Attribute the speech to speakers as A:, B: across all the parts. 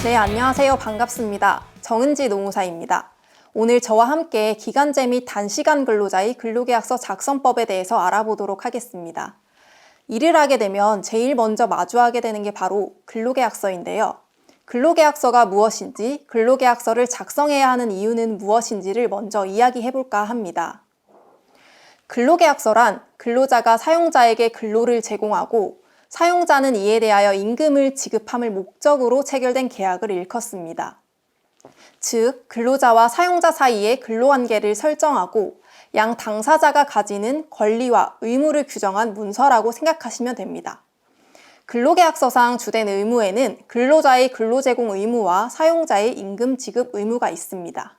A: 네, 안녕하세요. 반갑습니다. 정은지 노무사입니다. 오늘 저와 함께 기간제 및 단시간 근로자의 근로계약서 작성법에 대해서 알아보도록 하겠습니다. 일을 하게 되면 제일 먼저 마주하게 되는 게 바로 근로계약서인데요. 근로계약서가 무엇인지, 근로계약서를 작성해야 하는 이유는 무엇인지를 먼저 이야기해볼까 합니다. 근로계약서란 근로자가 사용자에게 근로를 제공하고 사용자는 이에 대하여 임금을 지급함을 목적으로 체결된 계약을 일컫습니다. 즉, 근로자와 사용자 사이의 근로관계를 설정하고 양 당사자가 가지는 권리와 의무를 규정한 문서라고 생각하시면 됩니다. 근로계약서상 주된 의무에는 근로자의 근로제공 의무와 사용자의 임금 지급 의무가 있습니다.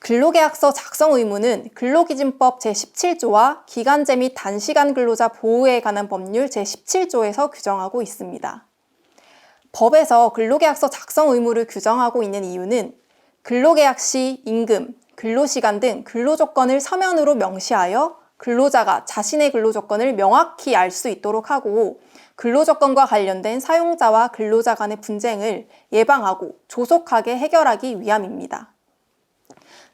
A: 근로계약서 작성 의무는 근로기준법 제17조와 기간제 및 단시간 근로자 보호에 관한 법률 제17조에서 규정하고 있습니다. 법에서 근로계약서 작성 의무를 규정하고 있는 이유는 근로계약 시 임금, 근로시간 등 근로조건을 서면으로 명시하여 근로자가 자신의 근로조건을 명확히 알 수 있도록 하고 근로조건과 관련된 사용자와 근로자 간의 분쟁을 예방하고 조속하게 해결하기 위함입니다.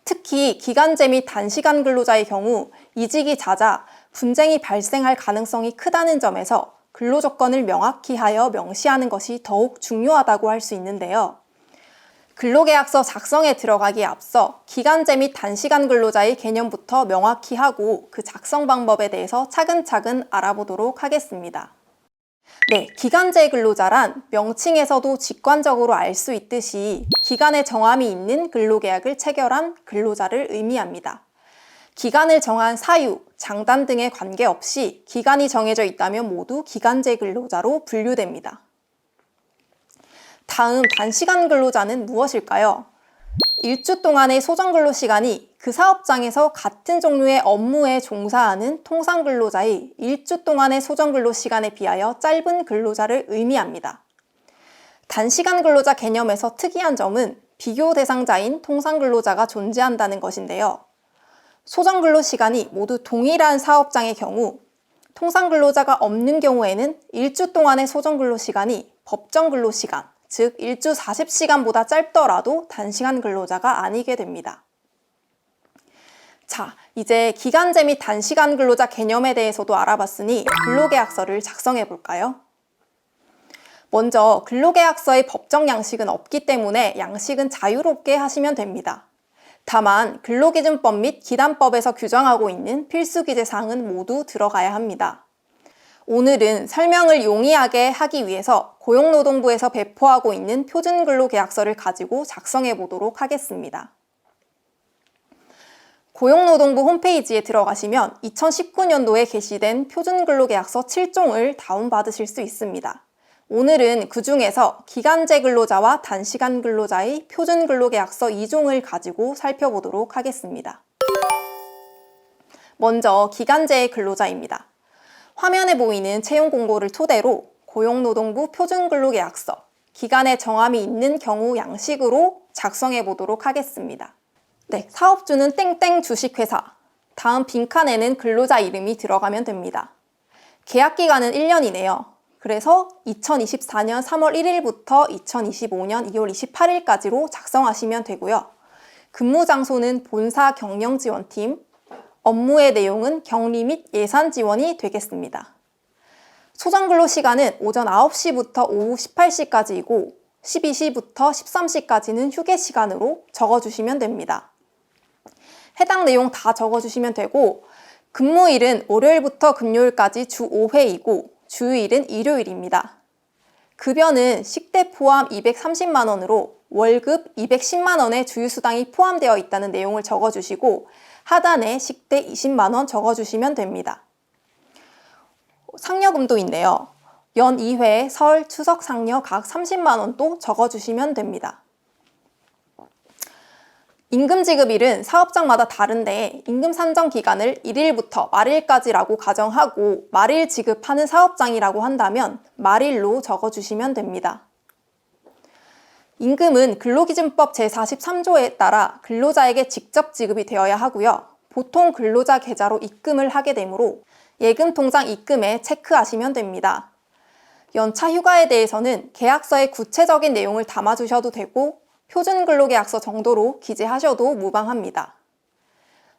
A: 특히 기간제 및 단시간 근로자의 경우 이직이 잦아 분쟁이 발생할 가능성이 크다는 점에서 근로조건을 명확히 하여 명시하는 것이 더욱 중요하다고 할 수 있는데요. 근로계약서 작성에 들어가기에 앞서 기간제 및 단시간 근로자의 개념부터 명확히 하고 그 작성 방법에 대해서 차근차근 알아보도록 하겠습니다. 네, 기간제 근로자란 명칭에서도 직관적으로 알 수 있듯이 기간의 정함이 있는 근로계약을 체결한 근로자를 의미합니다. 기간을 정한 사유, 장단 등에 관계없이 기간이 정해져 있다면 모두 기간제 근로자로 분류됩니다. 다음 단시간 근로자는 무엇일까요? 일주 동안의 소정근로시간이 그 사업장에서 같은 종류의 업무에 종사하는 통상근로자의 일주 동안의 소정근로시간에 비하여 짧은 근로자를 의미합니다. 단시간 근로자 개념에서 특이한 점은 비교 대상자인 통상근로자가 존재한다는 것인데요. 소정근로시간이 모두 동일한 사업장의 경우 통상근로자가 없는 경우에는 일주 동안의 소정근로시간이 법정근로시간, 즉 일주 40시간보다 짧더라도 단시간 근로자가 아니게 됩니다. 자, 이제 기간제 및 단시간 근로자 개념에 대해서도 알아봤으니 근로계약서를 작성해 볼까요? 먼저 근로계약서의 법정 양식은 없기 때문에 양식은 자유롭게 하시면 됩니다. 다만 근로기준법 및 기단법에서 규정하고 있는 필수 기재사항은 모두 들어가야 합니다. 오늘은 설명을 용이하게 하기 위해서 고용노동부에서 배포하고 있는 표준근로계약서를 가지고 작성해 보도록 하겠습니다. 고용노동부 홈페이지에 들어가시면 2019년도에 게시된 표준근로계약서 7종을 다운받으실 수 있습니다. 오늘은 그 중에서 기간제 근로자와 단시간 근로자의 표준근로계약서 2종을 가지고 살펴보도록 하겠습니다. 먼저 기간제 근로자입니다. 화면에 보이는 채용 공고를 토대로 고용노동부 표준근로계약서, 기간의 정함이 있는 경우 양식으로 작성해 보도록 하겠습니다. 네, 사업주는 땡땡 주식회사. 다음 빈칸에는 근로자 이름이 들어가면 됩니다. 계약기간은 1년이네요. 그래서 2024년 3월 1일부터 2025년 2월 28일까지로 작성하시면 되고요. 근무 장소는 본사 경영지원팀, 업무의 내용은 격리 및 예산 지원이 되겠습니다. 소정근로시간은 오전 9시부터 오후 18시까지이고 12시부터 13시까지는 휴게시간으로 적어주시면 됩니다. 해당 내용 다 적어주시면 되고 근무일은 월요일부터 금요일까지 주 5회이고 주휴일은 일요일입니다. 급여는 식대 포함 230만 원으로 월급 210만 원의 주휴수당이 포함되어 있다는 내용을 적어주시고 하단에 식대 20만 원 적어주시면 됩니다. 상여금도 있네요. 연 2회 설, 추석 상여 각 30만 원도 적어주시면 됩니다. 임금 지급일은 사업장마다 다른데 임금 산정 기간을 1일부터 말일까지라고 가정하고 말일 지급하는 사업장이라고 한다면 말일로 적어주시면 됩니다. 임금은 근로기준법 제43조에 따라 근로자에게 직접 지급이 되어야 하고요. 보통 근로자 계좌로 입금을 하게 되므로 예금통장 입금에 체크하시면 됩니다. 연차 휴가에 대해서는 계약서에 구체적인 내용을 담아주셔도 되고 표준근로계약서 정도로 기재하셔도 무방합니다.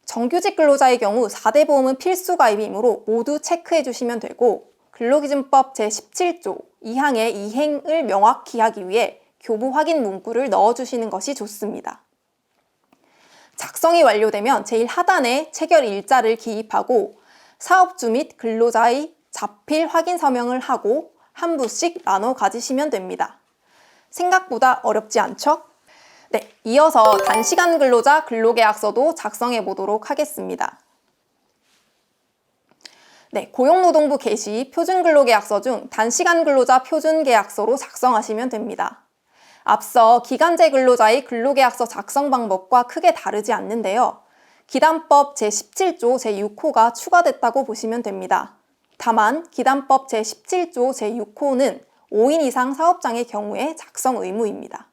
A: 정규직 근로자의 경우 4대 보험은 필수 가입이므로 모두 체크해 주시면 되고 근로기준법 제17조 2항의 이행을 명확히 하기 위해 교부 확인 문구를 넣어주시는 것이 좋습니다. 작성이 완료되면 제일 하단에 체결 일자를 기입하고 사업주 및 근로자의 자필 확인 서명을 하고 한 부씩 나눠 가지시면 됩니다. 생각보다 어렵지 않죠? 네, 이어서 단시간 근로자 근로계약서도 작성해 보도록 하겠습니다. 네, 고용노동부 게시 표준근로계약서 중 단시간 근로자 표준계약서로 작성하시면 됩니다. 앞서 기간제 근로자의 근로계약서 작성 방법과 크게 다르지 않는데요. 기단법 제17조 제6호가 추가됐다고 보시면 됩니다. 다만 기단법 제17조 제6호는 5인 이상 사업장의 경우에 작성 의무입니다.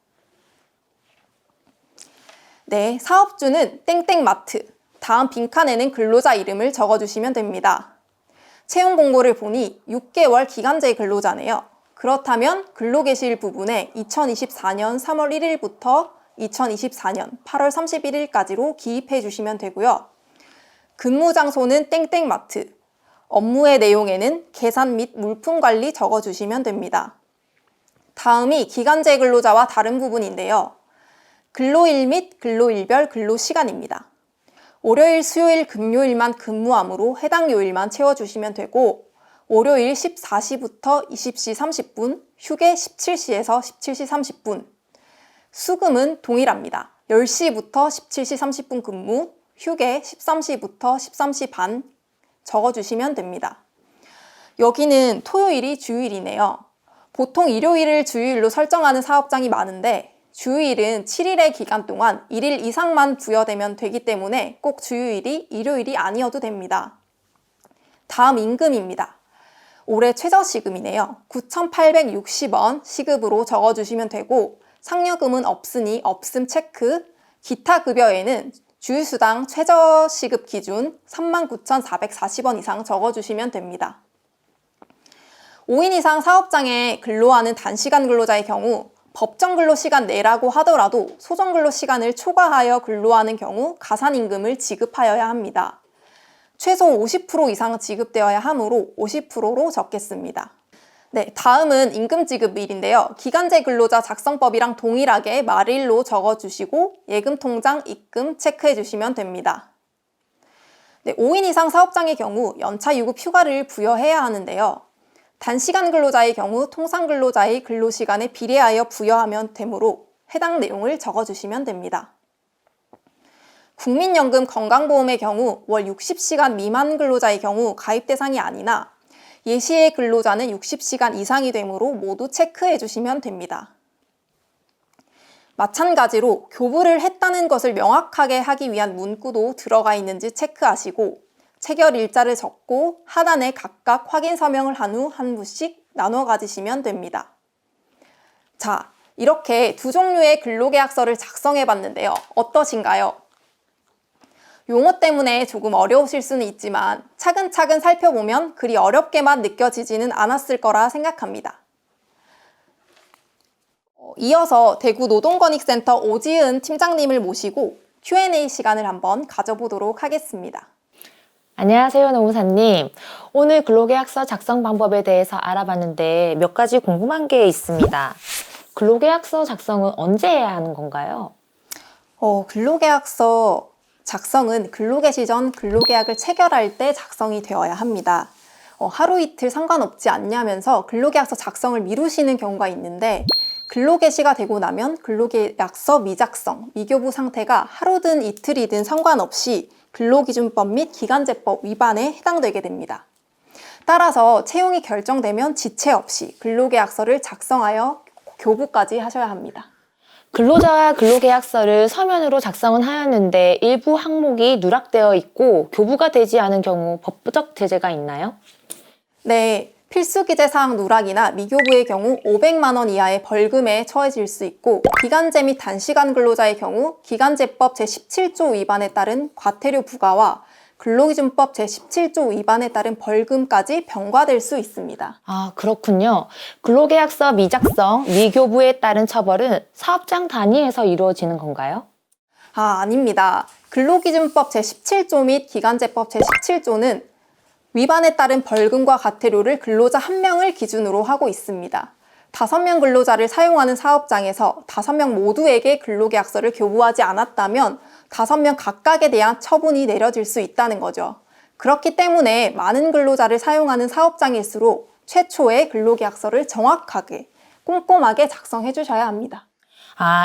A: 네, 사업주는 땡땡마트, 다음 빈칸에는 근로자 이름을 적어주시면 됩니다. 채용 공고를 보니 6개월 기간제 근로자네요. 그렇다면 근로계시일 부분에 2024년 3월 1일부터 2024년 8월 31일까지로 기입해 주시면 되고요. 근무 장소는 땡땡마트, 업무의 내용에는 계산 및 물품 관리 적어주시면 됩니다. 다음이 기간제 근로자와 다른 부분인데요. 근로일 및 근로일별 근로시간입니다. 월요일, 수요일, 금요일만 근무하므로 해당 요일만 채워주시면 되고 월요일 14시부터 20시 30분, 휴게 17시에서 17시 30분, 수금은 동일합니다. 10시부터 17시 30분 근무, 휴게 13시부터 13시 반 적어주시면 됩니다. 여기는 토요일이 주일이네요. 보통 일요일을 주일로 설정하는 사업장이 많은데 주일은 7일의 기간 동안 1일 이상만 부여되면 되기 때문에 꼭 주요일이 일요일이 아니어도 됩니다. 다음 임금입니다. 올해 최저시급이네요. 9,860원 시급으로 적어주시면 되고 상여금은 없으니 없음 체크, 기타 급여에는 주휴수당 최저시급 기준 39,440원 이상 적어주시면 됩니다. 5인 이상 사업장에 근로하는 단시간 근로자의 경우 법정 근로시간 내라고 하더라도 소정 근로시간을 초과하여 근로하는 경우 가산임금을 지급하여야 합니다. 최소 50% 이상 지급되어야 하므로 50%로 적겠습니다. 네, 다음은 임금지급일인데요. 기간제 근로자 작성법이랑 동일하게 말일로 적어주시고 예금통장 입금 체크해 주시면 됩니다. 네, 5인 이상 사업장의 경우 연차 유급 휴가를 부여해야 하는데요. 단시간 근로자의 경우 통상 근로자의 근로시간에 비례하여 부여하면 되므로 해당 내용을 적어주시면 됩니다. 국민연금 건강보험의 경우 월 60시간 미만 근로자의 경우 가입 대상이 아니나 예시의 근로자는 60시간 이상이 되므로 모두 체크해 주시면 됩니다. 마찬가지로 교부를 했다는 것을 명확하게 하기 위한 문구도 들어가 있는지 체크하시고 체결 일자를 적고 하단에 각각 확인 서명을 한 후 한 부씩 나눠 가지시면 됩니다. 자, 이렇게 두 종류의 근로계약서를 작성해 봤는데요. 어떠신가요? 용어 때문에 조금 어려우실 수는 있지만 차근차근 살펴보면 그리 어렵게만 느껴지지는 않았을 거라 생각합니다. 이어서 대구 노동권익센터 오지은 팀장님을 모시고 Q&A 시간을 한번 가져보도록 하겠습니다.
B: 안녕하세요, 노무사님. 오늘 근로계약서 작성 방법에 대해서 알아봤는데 몇 가지 궁금한 게 있습니다. 근로계약서 작성은 언제 해야 하는 건가요?
A: 근로계약서 작성은 근로개시 전 근로계약을 체결할 때 작성이 되어야 합니다. 하루 이틀 상관없지 않냐면서 근로계약서 작성을 미루시는 경우가 있는데 근로개시가 되고 나면 근로계약서 미작성, 미교부 상태가 하루든 이틀이든 상관없이 근로기준법 및 기간제법 위반에 해당되게 됩니다. 따라서 채용이 결정되면 지체 없이 근로계약서를 작성하여 교부까지 하셔야 합니다.
B: 근로자와 근로계약서를 서면으로 작성은 하였는데 일부 항목이 누락되어 있고 교부가 되지 않은 경우 법적 제재가 있나요?
A: 네, 필수기재사항 누락이나 미교부의 경우 500만 원 이하의 벌금에 처해질 수 있고 기간제 및 단시간 근로자의 경우 기간제법 제17조 위반에 따른 과태료 부과와 근로기준법 제17조 위반에 따른 벌금까지 병과될 수 있습니다.
B: 아, 그렇군요. 근로계약서 미작성, 미교부에 따른 처벌은 사업장 단위에서 이루어지는 건가요?
A: 아닙니다. 근로기준법 제17조 및 기간제법 제17조는 위반에 따른 벌금과 과태료를 근로자 1명을 기준으로 하고 있습니다. 5명 근로자를 사용하는 사업장에서 5명 모두에게 근로계약서를 교부하지 않았다면 5명 각각에 대한 처분이 내려질 수 있다는 거죠. 그렇기 때문에 많은 근로자를 사용하는 사업장일수록 최초의 근로계약서를 정확하게, 꼼꼼하게 작성해 주셔야 합니다.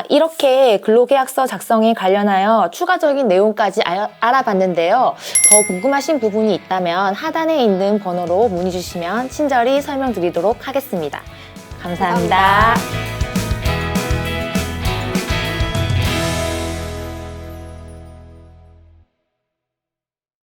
B: 이렇게 근로계약서 작성에 관련하여 추가적인 내용까지 알아봤는데요. 더 궁금하신 부분이 있다면 하단에 있는 번호로 문의 주시면 친절히 설명드리도록 하겠습니다. 감사합니다.